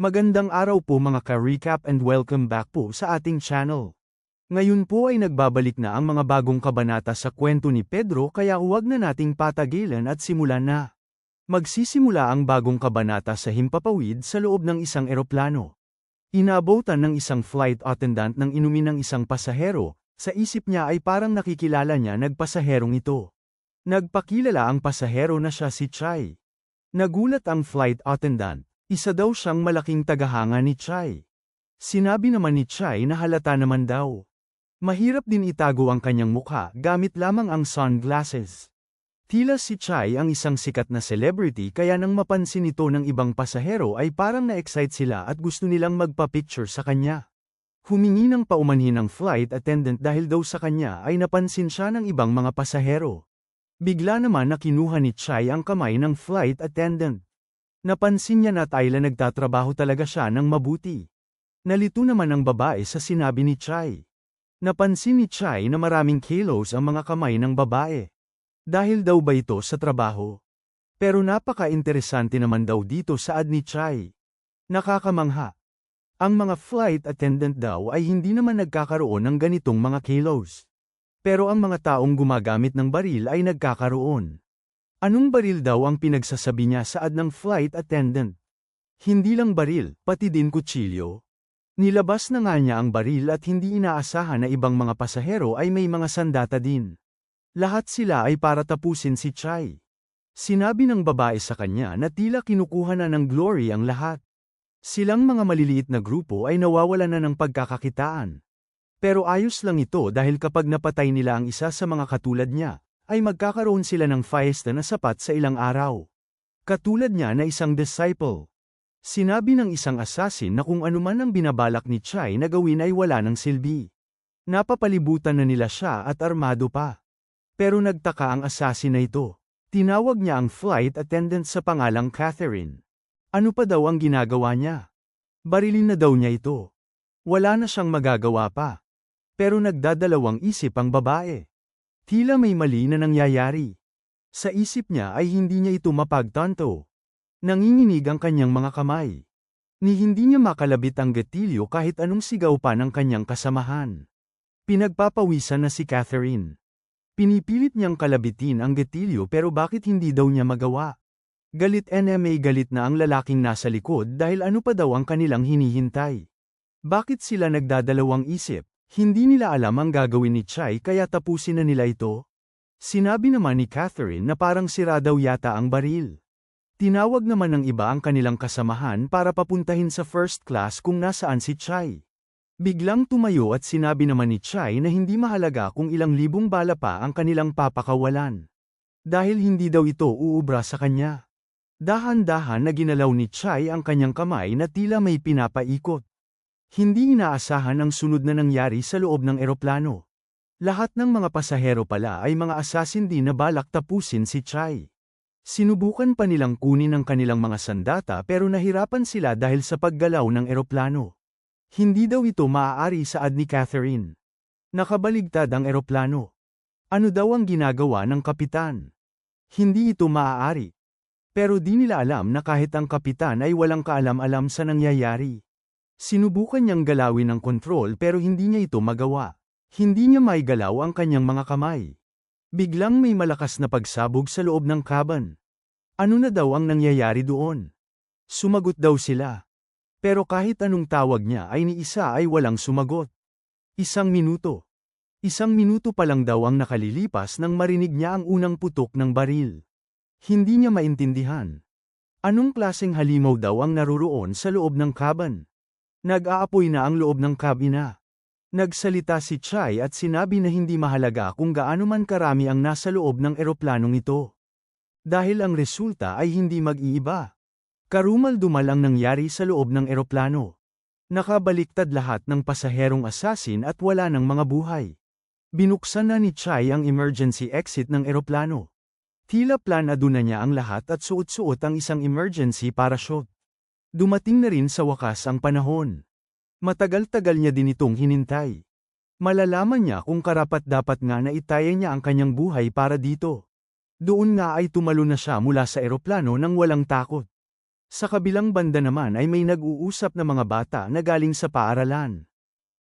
Magandang araw po mga ka-recap and welcome back po sa ating channel. Ngayon po ay nagbabalik na ang mga bagong kabanata sa kwento ni Pedro kaya huwag na nating patagilan at simulan na. Magsisimula ang bagong kabanata sa himpapawid sa loob ng isang eroplano. Inabutan ng isang flight attendant ng inumin ng isang pasahero, sa isip niya ay parang nakikilala niya nagpasaherong ito. Nagpakilala ang pasahero na siya si Chai. Nagulat ang flight attendant. Isa daw siyang malaking tagahanga ni Chai. Sinabi naman ni Chai na halata naman daw. Mahirap din itago ang kanyang mukha gamit lamang ang sunglasses. Tila si Chai ang isang sikat na celebrity kaya nang mapansin ito ng ibang pasahero ay parang na-excite sila at gusto nilang magpa-picture sa kanya. Humingi ng paumanhin ng flight attendant dahil daw sa kanya ay napansin siya ng ibang mga pasahero. Bigla naman na kinuha ni Chai ang kamay ng flight attendant. Napansin niya na tila nagtatrabaho talaga siya ng mabuti. Nalito naman ang babae sa sinabi ni Chai. Napansin ni Chai na maraming kilos ang mga kamay ng babae. Dahil daw ba ito sa trabaho? Pero napaka-interesante naman daw dito saad ni Chai. Nakakamangha. Ang mga flight attendant daw ay hindi naman nagkakaroon ng ganitong mga kilos. Pero ang mga taong gumagamit ng baril ay nagkakaroon. Anong baril daw ang pinagsasabi niya saad ng flight attendant? Hindi lang baril, pati din kutsilyo. Nilabas na nga niya ang baril at hindi inaasahan na ibang mga pasahero ay may mga sandata din. Lahat sila ay para tapusin si Chai. Sinabi ng babae sa kanya na tila kinukuha na ng glory ang lahat. Silang mga maliliit na grupo ay nawawalan na ng pagkakakitaan. Pero ayos lang ito dahil kapag napatay nila ang isa sa mga katulad niya, ay magkakaroon sila ng fiesta na sapat sa ilang araw. Katulad niya na isang disciple. Sinabi ng isang assassin na kung anuman ang binabalak ni Chai na gawin ay wala ng silbi. Napapalibutan na nila siya at armado pa. Pero nagtaka ang assassin na ito. Tinawag niya ang flight attendant sa pangalang Catherine. Ano pa daw ang ginagawa niya? Barilin na daw niya ito. Wala na siyang magagawa pa. Pero nagdadalawang isip ang babae. Tila may mali na nangyayari. Sa isip niya ay hindi niya ito mapagtanto. Nanginginig ang kanyang mga kamay. Ni hindi niya makalabit ang gatilyo kahit anong sigaw pa ng kanyang kasamahan. Pinagpapawisan na si Catherine. Pinipilit niyang kalabitin ang gatilyo pero bakit hindi daw niya magawa? Galit galit na ang lalaking nasa likod dahil ano pa daw ang kanilang hinihintay. Bakit sila nagdadalawang isip? Hindi nila alam ang gagawin ni Chai kaya tapusin na nila ito. Sinabi naman ni Catherine na parang sira daw yata ang baril. Tinawag naman ng iba ang kanilang kasamahan para papuntahin sa first class kung nasaan si Chai. Biglang tumayo at sinabi naman ni Chai na hindi mahalaga kung ilang libong bala pa ang kanilang papakawalan. Dahil hindi daw ito uubra sa kanya. Dahan-dahan na ginalaw ni Chai ang kanyang kamay na tila may pinapaikot. Hindi inaasahan ang sunod na nangyari sa loob ng eroplano. Lahat ng mga pasahero pala ay mga assassin din na balak tapusin si Chai. Sinubukan pa nilang kunin ang kanilang mga sandata pero nahirapan sila dahil sa paggalaw ng eroplano. Hindi daw ito maaari saad ni Catherine. Nakabaligtad ang eroplano. Ano daw ang ginagawa ng kapitan? Hindi ito maaari. Pero di nila alam na kahit ang kapitan ay walang kaalam-alam sa nangyayari. Sinubukan niyang galawin ang kontrol pero hindi niya ito magawa. Hindi niya maigalaw ang kanyang mga kamay. Biglang may malakas na pagsabog sa loob ng cabin. Ano na daw ang nangyayari doon? Sumagot daw sila. Pero kahit anong tawag niya ay ni isa ay walang sumagot. Isang minuto. Isang minuto pa lang daw ang nakalilipas nang marinig niya ang unang putok ng baril. Hindi niya maintindihan. Anong klaseng halimaw daw ang naruroon sa loob ng cabin? Nag-aapoy na ang loob ng kabina. Nagsalita si Chai at sinabi na hindi mahalaga kung gaano man karami ang nasa loob ng eroplanong ito. Dahil ang resulta ay hindi mag-iiba. Karumal-dumal ang nangyari sa loob ng eroplano. Nakabaliktad lahat ng pasaherong assassin at wala ng mga buhay. Binuksan na ni Chai ang emergency exit ng eroplano. Tila planado na niya ang lahat at suot-suot ang isang emergency parachute. Dumating na rin sa wakas ang panahon. Matagal-tagal niya din itong hinintay. Malalaman niya kung karapat-dapat nga na itaya niya ang kanyang buhay para dito. Doon nga ay tumalo na siya mula sa eroplano nang walang takot. Sa kabilang banda naman ay may nag-uusap na mga bata na galing sa paaralan.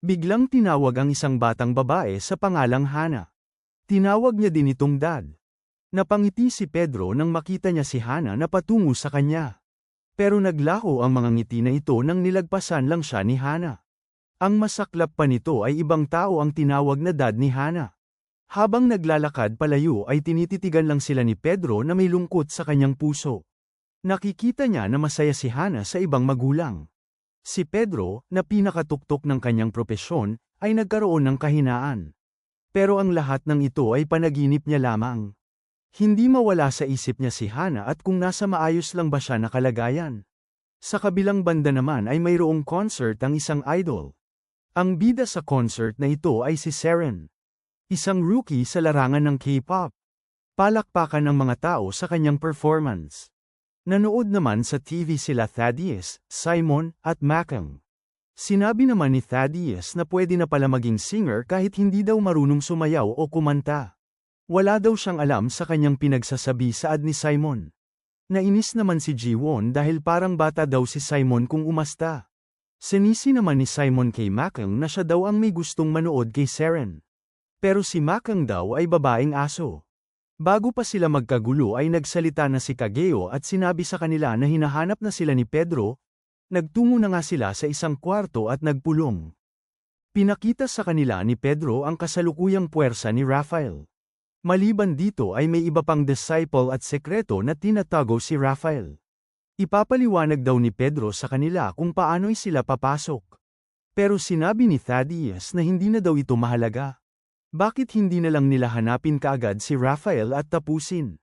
Biglang tinawag ang isang batang babae sa pangalang Hana. Tinawag niya din itong Dad. Napangiti si Pedro nang makita niya si Hana na patungo sa kanya. Pero naglaho ang mga ngiti na ito nang nilagpasan lang siya ni Hana. Ang masaklap pa nito ay ibang tao ang tinawag na Dad ni Hana. Habang naglalakad palayo ay tinititigan lang sila ni Pedro na may lungkot sa kanyang puso. Nakikita niya na masaya si Hana sa ibang magulang. Si Pedro, na pinakatuktok ng kanyang propesyon, ay nagkaroon ng kahinaan. Pero ang lahat ng ito ay panaginip niya lamang. Hindi mawala sa isip niya si Hana at kung nasa maayos lang ba siya na kalagayan. Sa kabilang banda naman ay mayroong concert ang isang idol. Ang bida sa concert na ito ay si Seren. Isang rookie sa larangan ng K-pop. Palakpakan ng mga tao sa kanyang performance. Nanood naman sa TV sila Thaddeus, Simon, at Makang. Sinabi naman ni Thaddeus na pwede na pala maging singer kahit hindi daw marunong sumayaw o kumanta. Wala daw siyang alam sa kanyang pinagsasabi saad ni Simon. Nainis naman si Jiwon dahil parang bata daw si Simon kung umasta. Sinisi naman ni Simon kay Makang na siya daw ang may gustong manood kay Seren. Pero si Makang daw ay babaeng aso. Bago pa sila magkagulo ay nagsalita na si Kageo at sinabi sa kanila na hinahanap na sila ni Pedro. Nagtungo na nga sila sa isang kwarto at nagpulong. Pinakita sa kanila ni Pedro ang kasalukuyang puwersa ni Rafael. Maliban dito ay may iba pang disciple at sekreto na tinatago si Rafael. Ipapaliwanag daw ni Pedro sa kanila kung paano'y sila papasok. Pero sinabi ni Thaddeus na hindi na daw ito mahalaga. Bakit hindi na lang nila hanapin kaagad si Rafael at tapusin?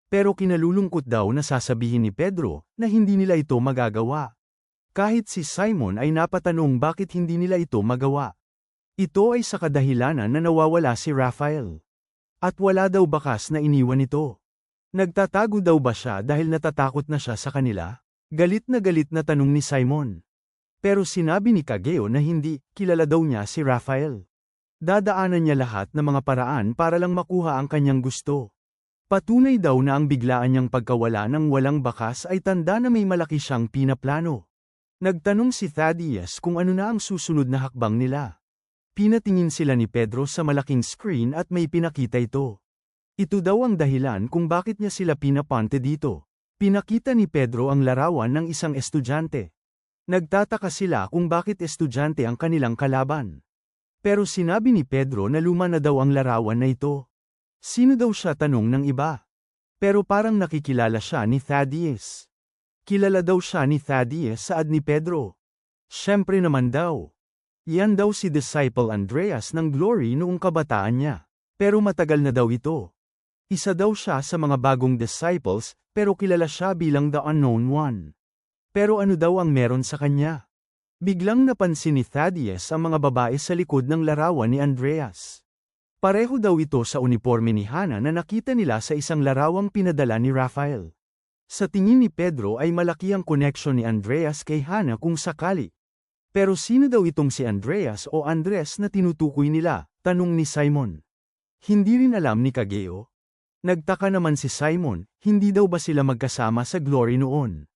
Pero kinalulungkot daw na sasabihin ni Pedro na hindi nila ito magagawa. Kahit si Simon ay napatanong bakit hindi nila ito magawa. Ito ay sa kadahilanan na nawawala si Rafael. At wala daw bakas na iniwan ito. Nagtatago daw ba siya dahil natatakot na siya sa kanila? Galit na tanong ni Simon. Pero sinabi ni Kageo na hindi, kilala daw niya si Rafael. Dadaanan niya lahat ng mga paraan para lang makuha ang kanyang gusto. Patunay daw na ang biglaan niyang pagkawala ng walang bakas ay tanda na may malaki siyang pinaplano. Nagtanong si Thaddeus kung ano na ang susunod na hakbang nila. Pinatingin sila ni Pedro sa malaking screen at may pinakita ito. Ito daw ang dahilan kung bakit niya sila pinapunta dito. Pinakita ni Pedro ang larawan ng isang estudyante. Nagtataka sila kung bakit estudyante ang kanilang kalaban. Pero sinabi ni Pedro na luma na daw ang larawan na ito. Sino daw siya tanong ng iba? Pero parang nakikilala siya ni Thaddeus. Kilala daw siya ni Thaddeus saad ni Pedro. Siyempre naman daw. Yan daw si disciple Andreas ng Glory noong kabataan niya. Pero matagal na daw ito. Isa daw siya sa mga bagong disciples, pero kilala siya bilang the unknown one. Pero ano daw ang meron sa kanya? Biglang napansin ni Thaddeus ang mga babae sa likod ng larawan ni Andreas. Pareho daw ito sa uniforme ni Hana na nakita nila sa isang larawang pinadala ni Rafael. Sa tingin ni Pedro ay malaki ang connection ni Andreas kay Hana kung sakali. Pero sino daw itong si Andreas o Andres na tinutukoy nila? Tanong ni Simon. Hindi rin alam ni Kageo. Nagtaka naman si Simon, hindi daw ba sila magkasama sa Glory noon?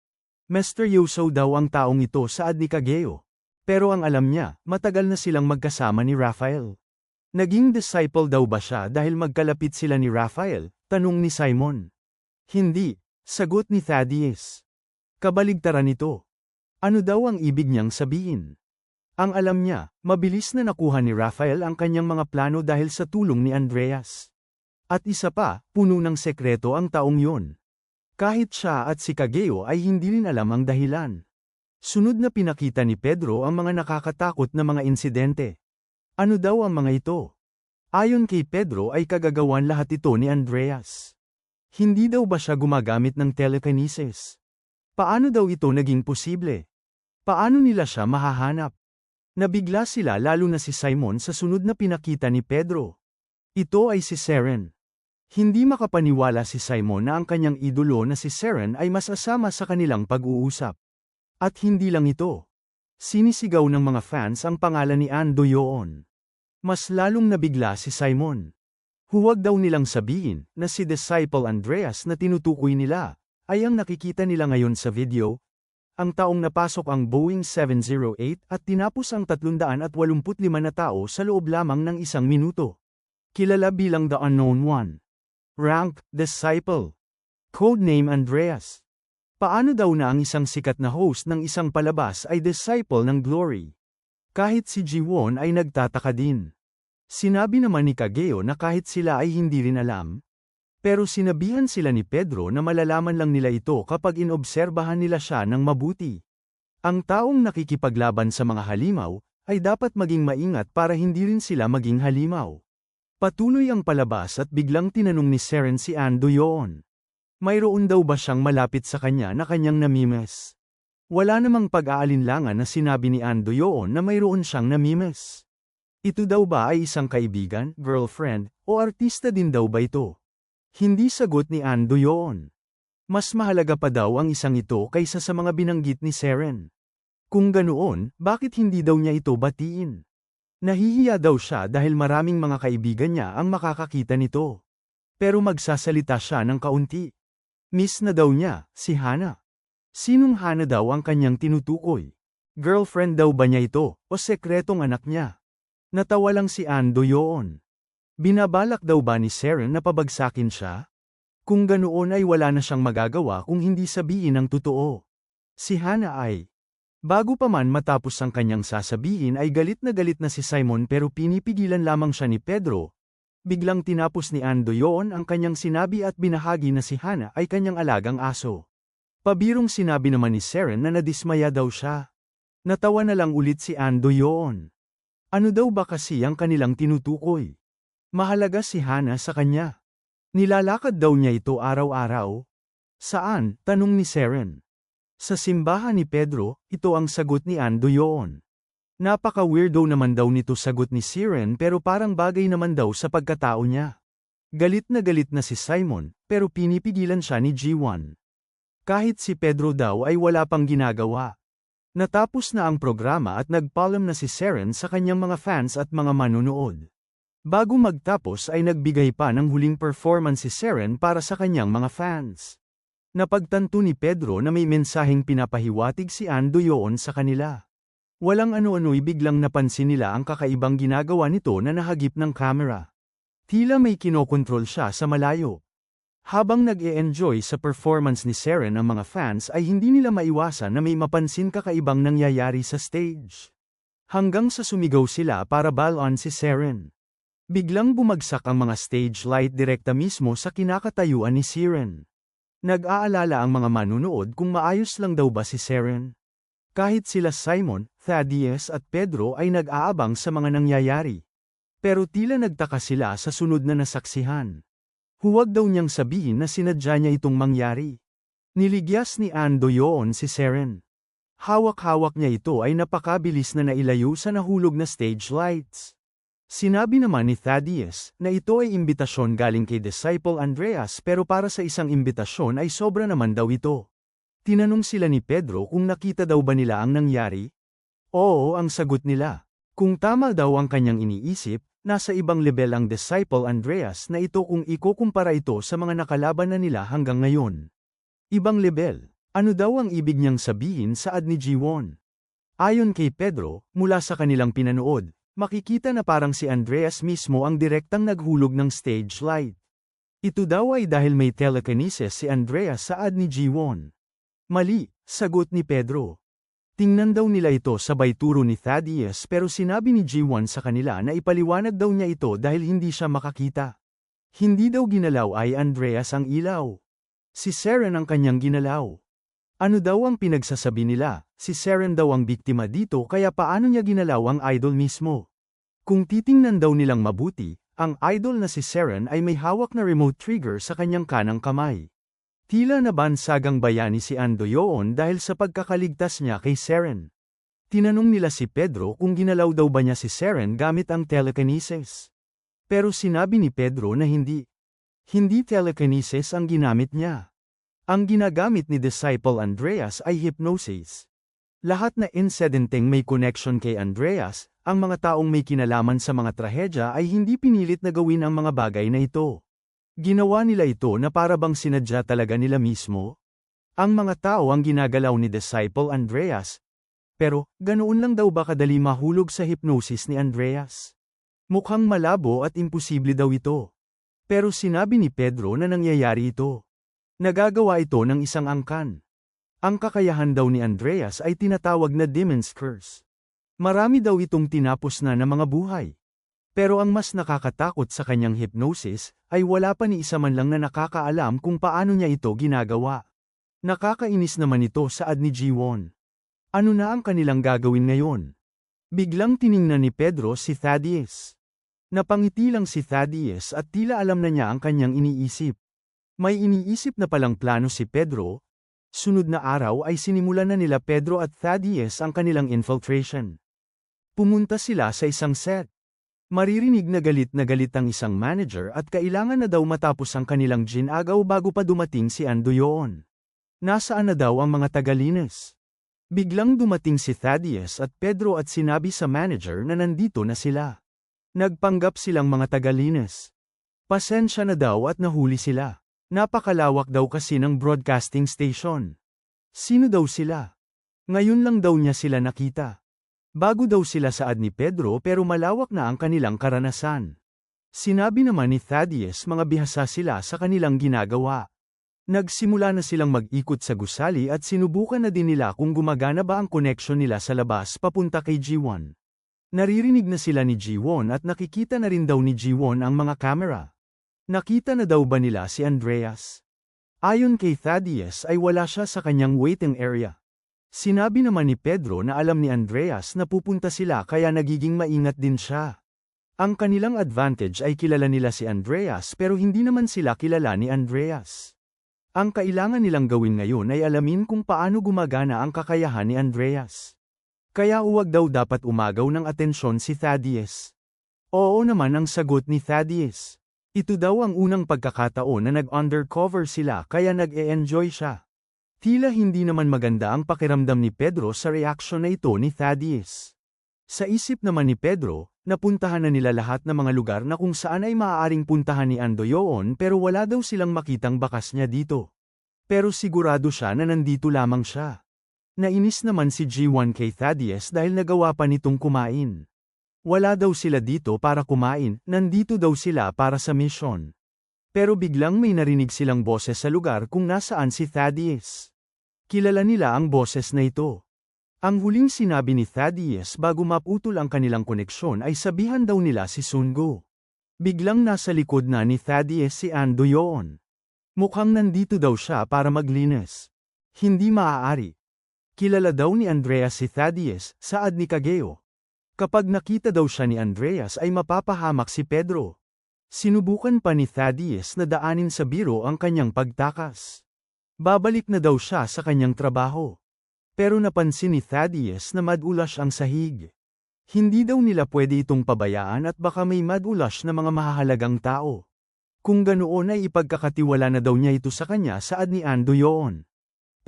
Misteryoso daw ang taong ito saad ni Kageo. Pero ang alam niya, matagal na silang magkasama ni Rafael. Naging disciple daw ba siya dahil magkalapit sila ni Rafael? Tanong ni Simon. Hindi, sagot ni Thaddeus. Kabaligtaran ito. Ano daw ang ibig niyang sabihin? Ang alam niya, mabilis na nakuha ni Rafael ang kanyang mga plano dahil sa tulong ni Andreas. At isa pa, puno ng sekreto ang taong yun. Kahit siya at si Kageo ay hindi rin alam ang dahilan. Sunod na pinakita ni Pedro ang mga nakakatakot na mga insidente. Ano daw ang mga ito? Ayon kay Pedro ay kagagawan lahat ito ni Andreas. Hindi daw ba siya gumagamit ng telekinesis? Paano daw ito naging posible? Paano nila siya mahahanap? Nabigla sila lalo na si Simon sa sunod na pinakita ni Pedro. Ito ay si Seren. Hindi makapaniwala si Simon na ang kanyang idolo na si Seren ay masasama sa kanilang pag-uusap. At hindi lang ito. Sinisigaw ng mga fans ang pangalan ni An Doyoon. Mas lalong nabigla si Simon. Huwag daw nilang sabihin na si disciple Andreas na tinutukoy nila ay ang nakikita nila ngayon sa video, ang taong napasok ang Boeing 708 at tinapos ang 385 na tao sa loob lamang ng 1 minuto. Kilala bilang The Unknown One. Rank, Disciple. Codename Andreas. Paano daw na ang isang sikat na host ng isang palabas ay disciple ng Glory? Kahit si Ji-won ay nagtataka din. Sinabi naman ni Kageo na kahit sila ay hindi rin alam, pero sinabihan sila ni Pedro na malalaman lang nila ito kapag inobserbahan nila siya ng mabuti. Ang taong nakikipaglaban sa mga halimaw, ay dapat maging maingat para hindi rin sila maging halimaw. Patuloy ang palabas at biglang tinanong ni Seren si An Do-yeon. Mayroon daw ba siyang malapit sa kanya na kanyang namimes? Wala namang pag-aalinlangan na sinabi ni An Do-yeon na mayroon siyang namimes. Ito daw ba ay isang kaibigan, girlfriend, o artista din daw ba ito? Hindi sagot ni An Do-yeon. Mas mahalaga pa daw ang isang ito kaysa sa mga binanggit ni Seren. Kung ganoon, bakit hindi daw niya ito batiin? Nahihiya daw siya dahil maraming mga kaibigan niya ang makakakita nito. Pero magsasalita siya ng kaunti. Miss na daw niya, si Hana. Sinong Hana daw ang kanyang tinutukoy? Girlfriend daw ba niya ito, o sekretong anak niya? Natawa lang si An Do-yeon. Binabalak daw ba ni Seren na pabagsakin siya? Kung ganoon ay wala na siyang magagawa kung hindi sabihin ang totoo. Si Hana ay, bago pa man matapos ang kanyang sasabihin ay galit na si Simon pero pinipigilan lamang siya ni Pedro. Biglang tinapos ni An Do-yeon ang kanyang sinabi at binahagi na si Hana ay kanyang alagang aso. Pabirong sinabi naman ni Seren na nadismaya daw siya. Natawa na lang ulit si An Do-yeon. Ano daw ba kasi ang kanilang tinutukoy? Mahalaga si Hana sa kanya. Nilalakad daw niya ito araw-araw. Saan? Tanong ni Seren. Sa simbahan ni Pedro, ito ang sagot ni An Do-yeon. Napaka-weirdo naman daw nito sagot ni Seren pero parang bagay naman daw sa pagkatao niya. Galit na si Simon, pero pinipigilan siya ni Ji-won. Kahit si Pedro daw ay wala pang ginagawa. Natapos na ang programa at nagpaalam na si Seren sa kanyang mga fans at mga manonood. Bago magtapos ay nagbigay pa ng huling performance si Seren para sa kanyang mga fans. Napagtanto ni Pedro na may mensaheng pinapahiwatig si An Do-yeon sa kanila. Walang ano-ano'y biglang napansin nila ang kakaibang ginagawa nito na nahagip ng kamera. Tila may kinokontrol siya sa malayo. Habang nag-e-enjoy sa performance ni Seren ang mga fans ay hindi nila maiwasan na may mapansin kakaibang nangyayari sa stage. Hanggang sa sumigaw sila para balon si Seren. Biglang bumagsak ang mga stage light direkta mismo sa kinakatayuan ni Seren. Nag-aalala ang mga manunood kung maayos lang daw ba si Seren. Kahit sila Simon, Thaddeus at Pedro ay nag-aabang sa mga nangyayari. Pero tila nagtaka sila sa sunod na nasaksihan. Huwag daw niyang sabihin na sinadya niya itong mangyari. Niligyas ni An Do-yeon si Seren. Hawak-hawak niya ito ay napakabilis na nailayo sa nahulog na stage lights. Sinabi naman ni Thaddeus na ito ay imbitasyon galing kay Disciple Andreas pero para sa isang imbitasyon ay sobra naman daw ito. Tinanong sila ni Pedro kung nakita daw ba nila ang nangyari? Oo ang sagot nila. Kung tama daw ang kanyang iniisip, nasa ibang level ang Disciple Andreas na ito kung ikukumpara ito sa mga nakalaban na nila hanggang ngayon. Ibang level, ano daw ang ibig niyang sabihin sa ad ni Ji-won? Ayon kay Pedro, mula sa kanilang pinanood, makikita na parang si Andreas mismo ang direktang naghulog ng stage light. Ito daw ay dahil may telekinesis si Andreas sa ad ni Ji-won. Mali, sagot ni Pedro. Tingnan daw nila ito sabay turo ni Thaddeus pero sinabi ni Ji-won sa kanila na ipaliwanag daw niya ito dahil hindi siya makakita. Hindi daw ginalaw ay Andreas ang ilaw. Si Seren ang kanyang ginalaw. Ano daw ang pinagsasabi nila? Si Seren daw ang biktima dito kaya paano niya ginalaw ang idol mismo? Kung titingnan daw nilang mabuti, ang idol na si Seren ay may hawak na remote trigger sa kanyang kanang kamay. Tila nabansagang bayani si An Do-yeon dahil sa pagkakaligtas niya kay Seren. Tinanong nila si Pedro kung ginalaw daw ba niya si Seren gamit ang telekinesis. Pero sinabi ni Pedro na hindi. Hindi telekinesis ang ginamit niya. Ang ginagamit ni Disciple Andreas ay hypnosis. Lahat na insidenteng may connection kay Andreas, ang mga taong may kinalaman sa mga trahedya ay hindi pinilit na gawin ang mga bagay na ito. Ginawa nila ito na para bang sinadya talaga nila mismo? Ang mga tao ang ginagalaw ni Disciple Andreas. Pero, ganoon lang daw ba kadali mahulog sa hypnosis ni Andreas? Mukhang malabo at imposible daw ito. Pero sinabi ni Pedro na nangyayari ito. Nagagawa ito ng isang angkan. Ang kakayahan daw ni Andreas ay tinatawag na Demon's Curse. Marami daw itong tinapos na ng mga buhay. Pero ang mas nakakatakot sa kanyang hypnosis, ay wala pa ni isa man lang na nakakaalam kung paano niya ito ginagawa. Nakakainis naman ito saad ni Jiwon. Ano na ang kanilang gagawin ngayon? Biglang tiningnan ni Pedro si Thaddeus. Napangiti lang si Thaddeus at tila alam na niya ang kanyang iniisip. May iniisip na palang plano si Pedro. Sunod na araw ay sinimulan na nila Pedro at Thaddeus ang kanilang infiltration. Pumunta sila sa isang set. Maririnig na galit ang isang manager at kailangan na daw matapos ang kanilang ginagaw bago pa dumating si Andoyoon. Nasaan na daw ang mga tagalinis? Biglang dumating si Thaddeus at Pedro at sinabi sa manager na nandito na sila. Nagpanggap silang mga tagalinis. Pasensya na daw at nahuli sila. Napakalawak daw kasi ng broadcasting station. Sino daw sila? Ngayon lang daw niya sila nakita. Bago daw sila saad ni Pedro pero malawak na ang kanilang karanasan. Sinabi naman ni Thaddeus mga bihasa sila sa kanilang ginagawa. Nagsimula na silang mag-ikot sa gusali at sinubukan na din nila kung gumagana ba ang connection nila sa labas papunta kay Jiwon. Naririnig na sila ni Jiwon at nakikita na rin daw ni Jiwon ang mga kamera. Nakita na daw ba nila si Andreas? Ayon kay Thaddeus ay wala siya sa kanyang waiting area. Sinabi naman ni Pedro na alam ni Andreas na pupunta sila kaya nagiging maingat din siya. Ang kanilang advantage ay kilala nila si Andreas pero hindi naman sila kilala ni Andreas. Ang kailangan nilang gawin ngayon ay alamin kung paano gumagana ang kakayahan ni Andreas. Kaya huwag daw dapat umagaw ng atensyon si Thaddeus. Oo naman ang sagot ni Thaddeus. Ito daw ang unang pagkakataon na nag-undercover sila kaya nag-e-enjoy siya. Tila hindi naman maganda ang pakiramdam ni Pedro sa reaksyon na ito ni Thaddeus. Sa isip naman ni Pedro, napuntahan na nila lahat ng mga lugar na kung saan ay maaaring puntahan ni Andoyoon pero wala daw silang makitang bakas niya dito. Pero sigurado siya na nandito lamang siya. Nainis naman si G1 kay Thaddeus dahil nagawa pa nitong kumain. Wala daw sila dito para kumain, nandito daw sila para sa mission. Pero biglang may narinig silang boses sa lugar kung nasaan si Thaddeus. Kilala nila ang boses na ito. Ang huling sinabi ni Thaddeus bago maputol ang kanilang koneksyon ay sabihan daw nila si Sungo. Biglang nasa likod na ni Thaddeus si Andoyoon. Mukhang nandito daw siya para maglinis. Hindi maaari. Kilala daw ni Andreas si Thaddeus, saad ni Kageo. Kapag nakita daw siya ni Andreas ay mapapahamak si Pedro. Sinubukan pa ni Thaddeus na daanin sa biro ang kanyang pagtakas. Babalik na daw siya sa kanyang trabaho. Pero napansin ni Thaddeus na madulas ang sahig. Hindi daw nila pwede itong pabayaan at baka may madulas na mga mahahalagang tao. Kung ganoon ay ipagkakatiwala na daw niya ito sa kanya saad ni Andoyoon.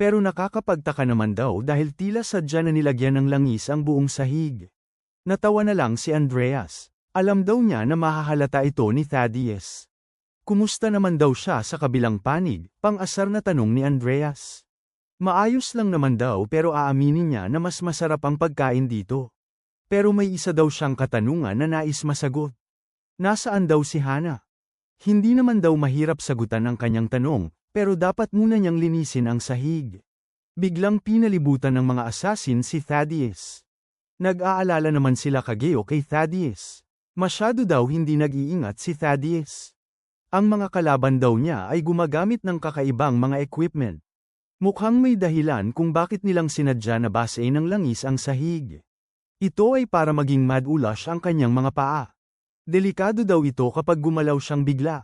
Pero nakakapagtaka naman daw dahil tila sadya na nilagyan ng langis ang buong sahig. Natawa na lang si Andreas. Alam daw niya na mahahalata ito ni Thaddeus. Kumusta naman daw siya sa kabilang panig, pang-asar na tanong ni Andreas. Maayos lang naman daw pero aaminin niya na mas masarap ang pagkain dito. Pero may isa daw siyang katanungan na nais masagot. Nasaan daw si Hana? Hindi naman daw mahirap sagutan ang kanyang tanong, pero dapat muna niyang linisin ang sahig. Biglang pinalibutan ng mga assassin si Thaddeus. Nag-aalala naman sila Kageo kay Thaddeus. Masyado daw hindi nag-iingat si Thaddeus. Ang mga kalaban daw niya ay gumagamit ng kakaibang mga equipment. Mukhang may dahilan kung bakit nilang sinadya na base ng langis ang sahig. Ito ay para maging madulas ang kanyang mga paa. Delikado daw ito kapag gumalaw siyang bigla.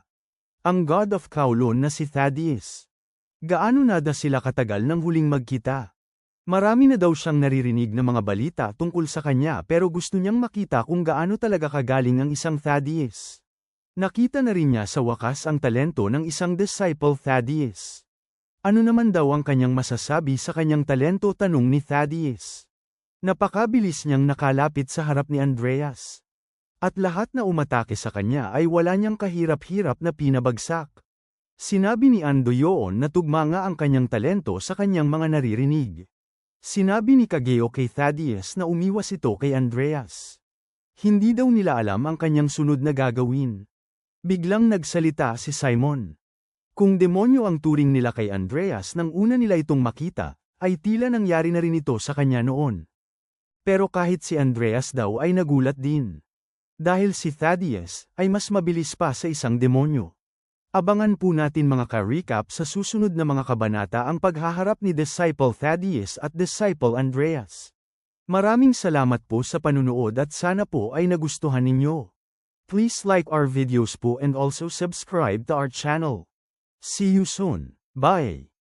Ang God of Kowloon na si Thaddeus. Gaano na sila katagal nang huling magkita? Marami na daw siyang naririnig na mga balita tungkol sa kanya pero gusto niyang makita kung gaano talaga kagaling ang isang Thaddeus. Nakita na rin niya sa wakas ang talento ng isang disciple Thaddeus. Ano naman daw ang kanyang masasabi sa kanyang talento tanong ni Thaddeus. Napakabilis niyang nakalapit sa harap ni Andreas. At lahat na umatake sa kanya ay wala niyang kahirap-hirap na pinabagsak. Sinabi ni Ando Yoon na tugma nga ang kanyang talento sa kanyang mga naririnig. Sinabi ni Kageo kay Thaddeus na umiwas ito kay Andreas. Hindi daw nila alam ang kanyang sunod na gagawin. Biglang nagsalita si Simon. Kung demonyo ang turing nila kay Andreas nang una nila itong makita, ay tila nangyari na rin ito sa kanya noon. Pero kahit si Andreas daw ay nagulat din. Dahil si Thaddeus ay mas mabilis pa sa isang demonyo. Abangan po natin mga ka-recap sa susunod na mga kabanata ang paghaharap ni Disciple Thaddeus at Disciple Andreas. Maraming salamat po sa panunood at sana po ay nagustuhan ninyo. Please like our videos po and also subscribe to our channel. See you soon. Bye!